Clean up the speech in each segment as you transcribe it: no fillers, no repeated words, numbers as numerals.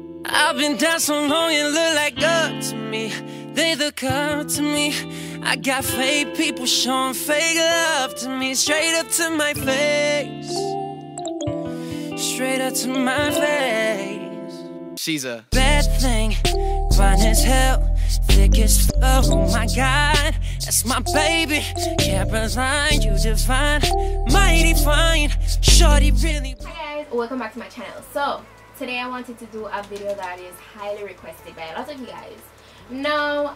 I've been down so long it look like up to me. They look up to me. I got fake people showing fake love to me. Straight up to my face. Straight up to my face. She's a bad thing. Fine as hell. Thick as fuck. Oh my god. That's my baby. Caroline, you divine. Mighty fine. Shorty really. Hi guys, welcome back to my channel. So today I wanted to do a video that is highly requested by a lot of you guys. Now,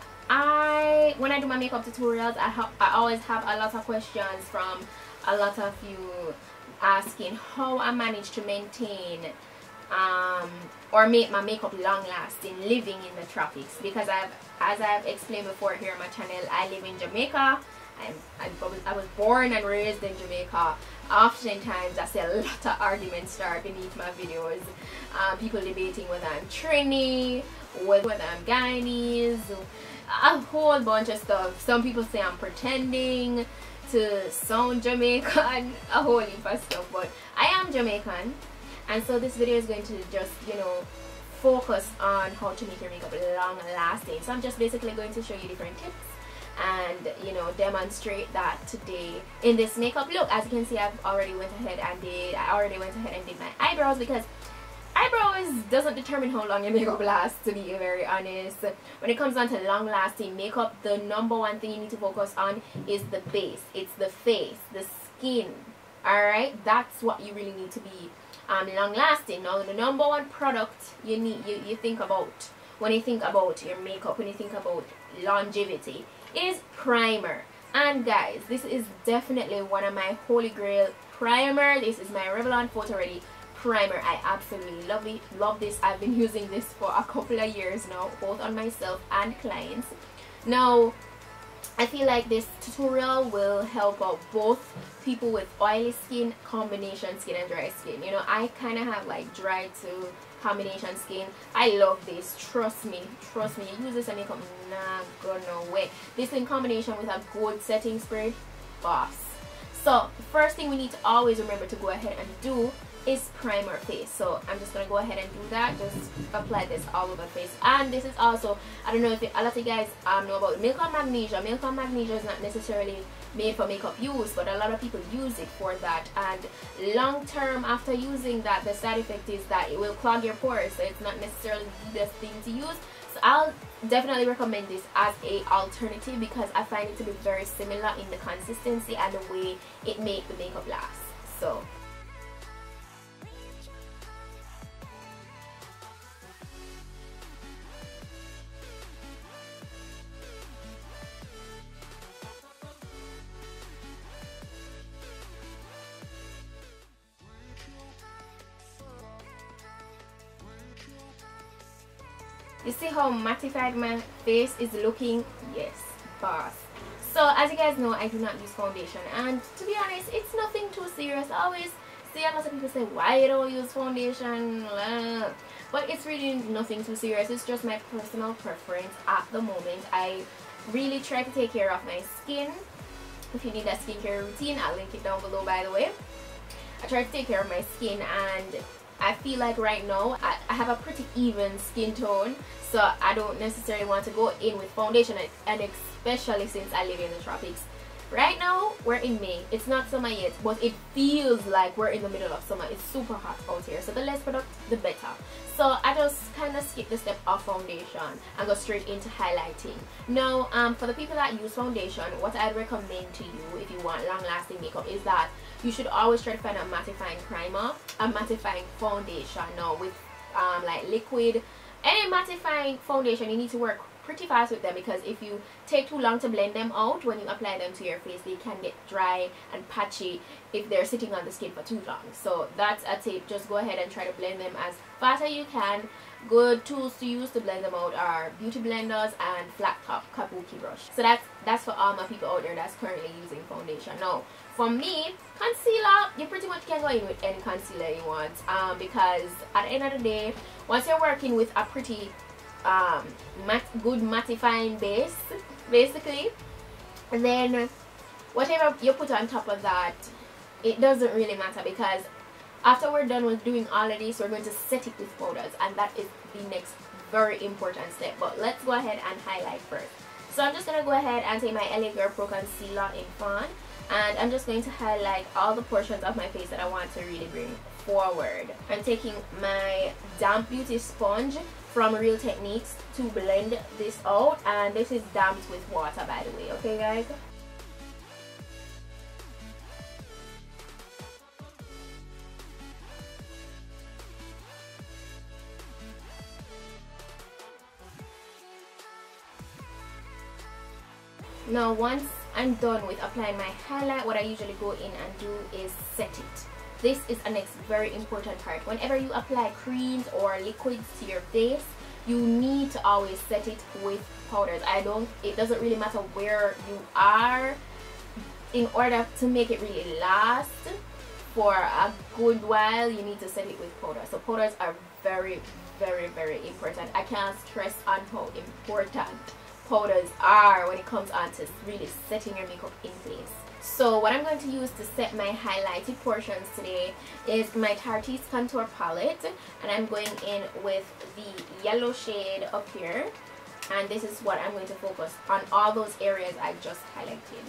when I do my makeup tutorials, I always have a lot of questions from a lot of you asking how I manage to maintain or make my makeup long lasting living in the tropics, because as I've explained before here on my channel, I live in Jamaica. I was born and raised in Jamaica. Oftentimes I see a lot of arguments start beneath my videos. People debating whether I'm Trini, whether I'm Guyanese, a whole bunch of stuff. Some people say I'm pretending to sound Jamaican, a whole heap of stuff, but I am Jamaican. And so this video is going to just, focus on how to make your makeup long lasting. So I'm just basically going to show you different tips and demonstrate that today in this makeup look. As you can see, I already went ahead and did my eyebrows, because eyebrows doesn't determine how long your makeup lasts, to be very honest. When it comes down to long lasting makeup, the number one thing you need to focus on is the base. It's the face, the skin. Alright, that's what you really need to be long lasting. Now the number one product you think about when you think about your makeup, when you think about longevity, is primer. And guys, this is definitely one of my holy grail primer. This is my Revlon Photoready primer. I absolutely love this. I've been using this for a couple of years now, both on myself and clients. Now I feel like this tutorial will help out both people with oily skin, combination skin, and dry skin. I kind of have like dry to combination skin. I love this. Trust me. You use this and makeup not gonna wet. This in combination with a gold setting spray, boss. So the first thing we need to always remember to go ahead and do is prime our face. So I'm just gonna go ahead and do that. Just apply this all over the face. And this is also, I don't know if a lot of you guys know about milk and magnesia. Milk and magnesia is not necessarily made for makeup use, but a lot of people use it for that, and long term after using that, the side effect is that it will clog your pores, so it's not necessarily the best thing to use. So I'll definitely recommend this as a alternative, because I find it to be very similar in the consistency and the way it makes the makeup last. So you see how mattified my face is looking? Yes, boss. So as you guys know, I do not use foundation, and to be honest, it's nothing too serious. I always see a lot of people say, why you don't use foundation? But it's really nothing too serious. It's just my personal preference at the moment. I really try to take care of my skin. If you need a skincare routine, I'll link it down below, by the way. I try to take care of my skin, and I feel like right now I have a pretty even skin tone, so I don't necessarily want to go in with foundation, and especially since I live in the tropics. Right now we're in May. It's not summer yet, but it feels like we're in the middle of summer. It's super hot out here, so the less product the better. So I just kind of skip the step of foundation and go straight into highlighting. Now for the people that use foundation, what I'd recommend to you if you want long lasting makeup is that you should always try to find a mattifying primer, a mattifying foundation. Now with like liquid, any mattifying foundation, you need to work pretty fast with them, because if you take too long to blend them out, when you apply them to your face, they can get dry and patchy if they're sitting on the skin for too long. So that's a tip. Just go ahead and try to blend them as fast as you can. Good tools to use to blend them out are beauty blenders and flat top kabuki brush. So that's for all my people out there that's currently using foundation. Now for me, concealer, you pretty much can go in with any concealer you want, because at the end of the day, once you're working with a pretty good mattifying base, basically, and then whatever you put on top of that, it doesn't really matter, because After we're done with doing all of this, we're going to set it with powders, and that is the next very important step. But let's go ahead and highlight first. So I'm just going to go ahead and take my LA Girl Pro Concealer in Fawn, and I'm just going to highlight all the portions of my face that I want to really bring forward. I'm taking my damp beauty sponge from Real Techniques to blend this out, and this is damped with water, by the way, okay guys? Now once I'm done with applying my highlight, what I usually go in and do is set it. This is a next very important part. Whenever you apply creams or liquids to your face, you need to always set it with powders. It doesn't really matter where you are. In order to make it really last for a good while, you need to set it with powder. So powders are very, very, very important. I can't stress on how important powders are when it comes on to really setting your makeup in place. So what I'm going to use to set my highlighted portions today is my Tarteist contour palette, and I'm going in with the yellow shade up here, and this is what I'm going to focus on, all those areas I just highlighted.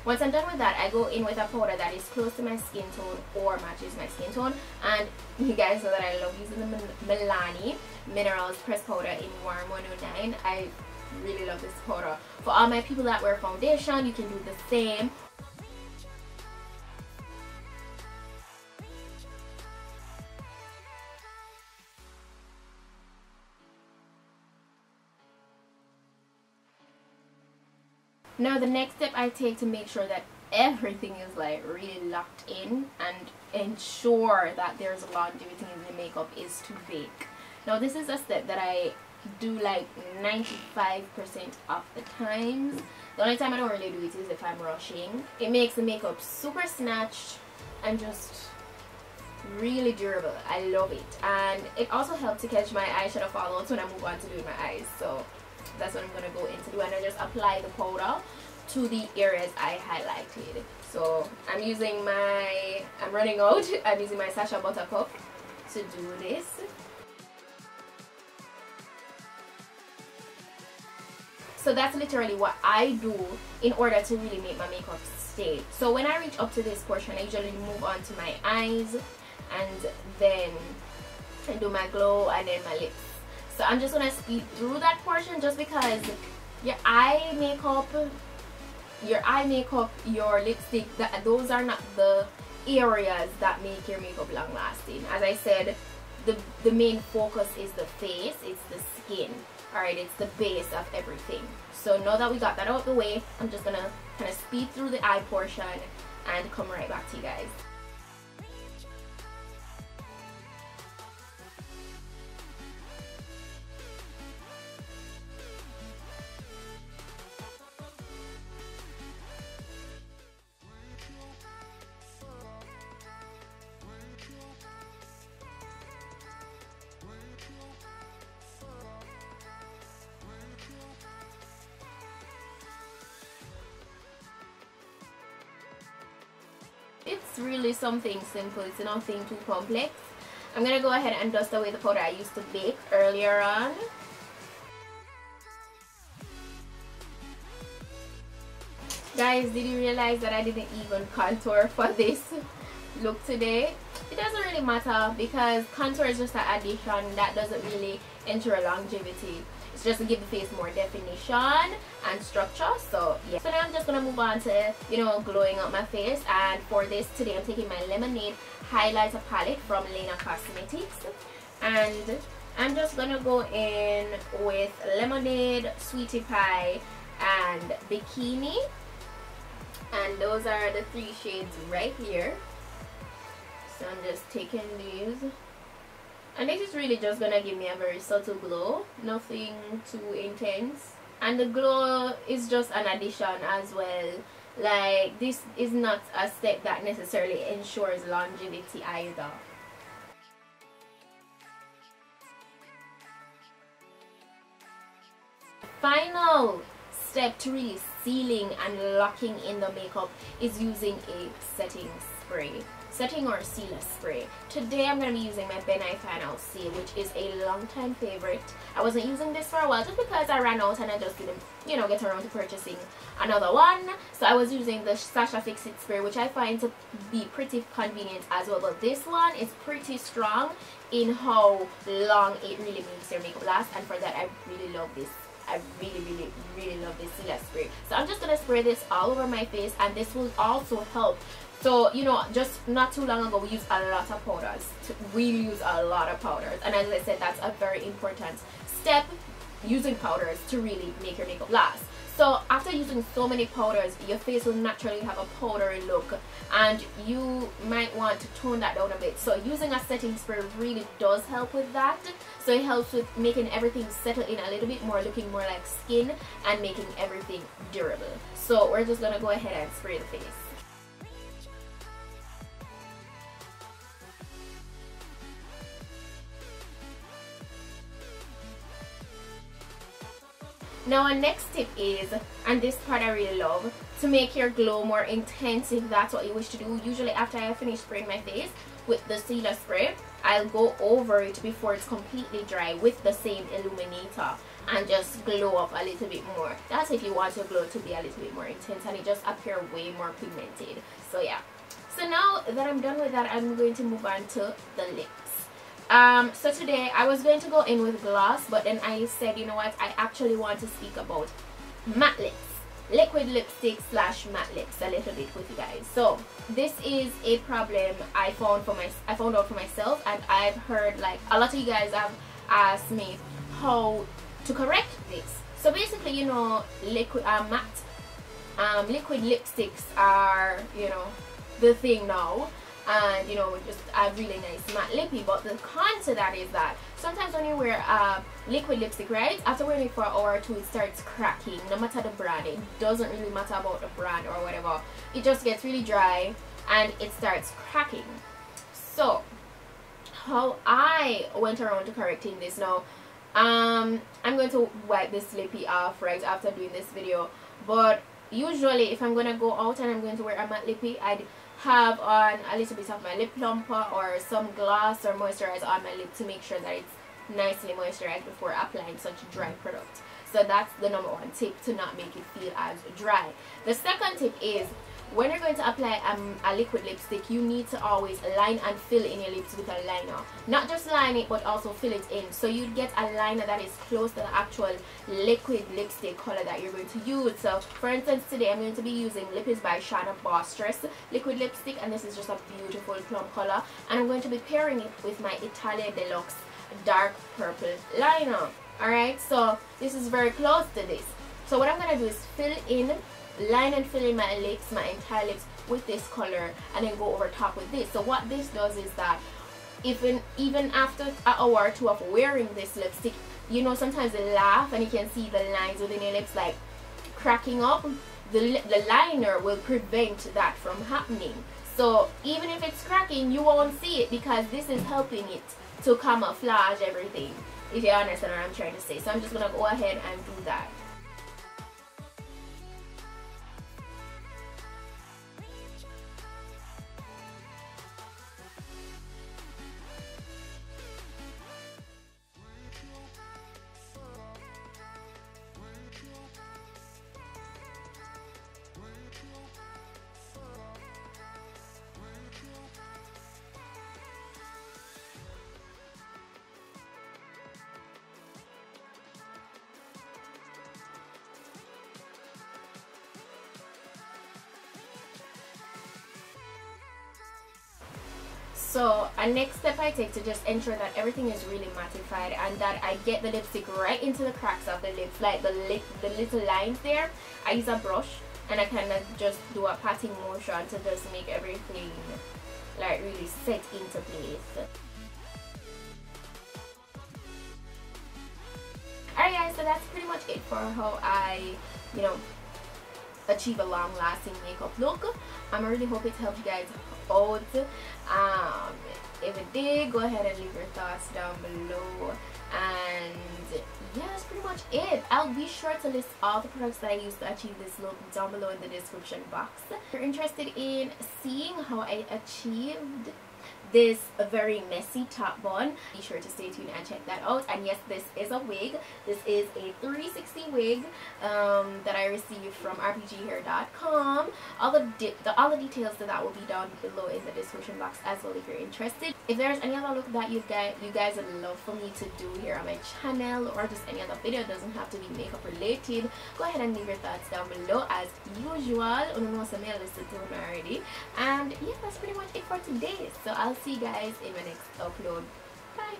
Once I'm done with that, I go in with a powder that is close to my skin tone or matches my skin tone. And you guys know that I love using the Milani Minerals Pressed Powder in Warm 109. I really love this powder. For all my people that wear foundation, you can do the same. Now the next step I take to make sure that everything is like really locked in and ensure that there's longevity in the makeup is to bake. Now this is a step that I do like 95% of the times. The only time I don't really do it is if I'm rushing. It makes the makeup super snatched and just really durable. I love it, and it also helps to catch my eyeshadow fallouts when I move on to doing my eyes. So that's what I'm going to go into do, and I just apply the powder to the areas I highlighted. So I'm using I'm running out, I'm using my Sacha Buttercup to do this. So that's literally what I do in order to really make my makeup stay. So when I reach up to this portion, I usually move on to my eyes, and then I do my glow and then my lips. So I'm just gonna speed through that portion just because your eye makeup, your lipstick, those are not the areas that make your makeup long lasting. As I said, the main focus is the face, it's the skin, alright, it's the base of everything. So now that we got that out of the way, I'm just gonna kind of speed through the eye portion and come right back to you guys. It's really something simple, it's nothing too complex. I'm gonna go ahead and dust away the powder I used to bake earlier on. Guys, did you realize that I didn't even contour for this look today? It doesn't really matter because contour is just an addition that doesn't really ensure longevity. It's just to give the face more definition and structure. So yeah, so now I'm just gonna move on to, you know, glowing up my face. And for this today, I'm taking my Lemonade highlighter palette from Lena Cosmetics, and I'm just gonna go in with Lemonade, Sweetie Pie, and Bikini, and those are the three shades right here. So I'm just taking these, and this is really just gonna give me a very subtle glow, nothing too intense. And the glow is just an addition as well Like, this is not a step that necessarily ensures longevity either. Final step to really sealing and locking in the makeup is using a setting or sealer spray. Today I'm going to be using my Ben Nye Final C, which is a long time favorite. I wasn't using this for a while just because I ran out and I just didn't, you know, get around to purchasing another one. So I was using the Sacha Fix It spray, which I find to be pretty convenient as well. But this one is pretty strong in how long it really makes your makeup last, and for that I really love this. I really love this sealer spray. So I'm just going to spray this all over my face, and this will also help. So, you know, just not too long ago we used a lot of powders. We use a lot of powders, and as I said, that's a very important step, using powders to really make your makeup last. So after using so many powders, your face will naturally have a powdery look, and you might want to tone that down a bit. So using a setting spray really does help with that. So it helps with making everything settle in a little bit more, looking more like skin, and making everything durable. So we're just gonna go ahead and spray the face. Now our next tip is, and this part I really love, to make your glow more intense if that's what you wish to do. Usually after I finish spraying my face with the sealer spray, I'll go over it before it's completely dry with the same illuminator and just glow up a little bit more. That's if you want your glow to be a little bit more intense and it just appear way more pigmented. So yeah. So now that I'm done with that, I'm going to move on to the lips. So today I was going to go in with gloss, but then I said, you know what, I actually want to speak about matte lips, liquid lipstick slash matte lips a little bit with you guys. So this is a problem I found out for myself, and I've heard like a lot of you guys have asked me how to correct this. So basically, you know, liquid lipsticks are, you know, the thing now. And you know, just a really nice matte lippy, but the con to that is that sometimes when you wear a liquid lipstick, right, after wearing it for an hour or two, it starts cracking. No matter the brand, it doesn't really matter about the brand or whatever, it just gets really dry and it starts cracking. So how I went around to correcting this now, I'm going to wipe this lippy off right after doing this video, but usually if I'm gonna go out and I'm going to wear a matte lippy, I'd have on a little bit of my lip plumper or some gloss or moisturizer on my lip to make sure that it's nicely moisturized before applying such dry product. So that's the number one tip, to not make it feel as dry. The second tip is, when you're going to apply a liquid lipstick, you need to always line and fill in your lips with a liner. Not just line it, but also fill it in. So you get a liner that is close to the actual liquid lipstick color that you're going to use. So for instance, today I'm going to be using Lippies by Shana Bosstress liquid lipstick, and this is just a beautiful plum color. And I'm going to be pairing it with my Italia Deluxe dark purple liner. Alright, so this is very close to this. So what I'm going to do is line and fill in my lips, my entire lips, with this color, and then go over top with this. So what this does is that even after an hour or two of wearing this lipstick, you know, sometimes they laugh and you can see the lines within your lips like cracking up. The liner will prevent that from happening. So even if it's cracking, you won't see it because this is helping it to camouflage everything, if you understand what I'm trying to say. So I'm just gonna go ahead and do that. So a next step I take to just ensure that everything is really mattified and that I get the lipstick right into the cracks of the lips, like the little lines there, I use a brush and I kind of just do a patting motion to just make everything like really set into place. Alright guys, so that's pretty much it for how I, you know, achieve a long-lasting makeup look. I really hope it helped you guys out. If it did, go ahead and leave your thoughts down below. And yeah, that's pretty much it. I'll be sure to list all the products that I used to achieve this look down below in the description box. If you're interested in seeing how I achieved this very messy top bun, be sure to stay tuned and check that out. And yes, this is a wig. This is a 360 wig that I received from rpghair.com. All the details to that will be down below in the description box as well if you're interested. If there's any other look that you guys would love for me to do here on my channel, or just any other video, it doesn't have to be makeup related, go ahead and leave your thoughts down below as usual. Already. And yeah, that's pretty much it for today. So I'll see you guys in my next upload. Bye.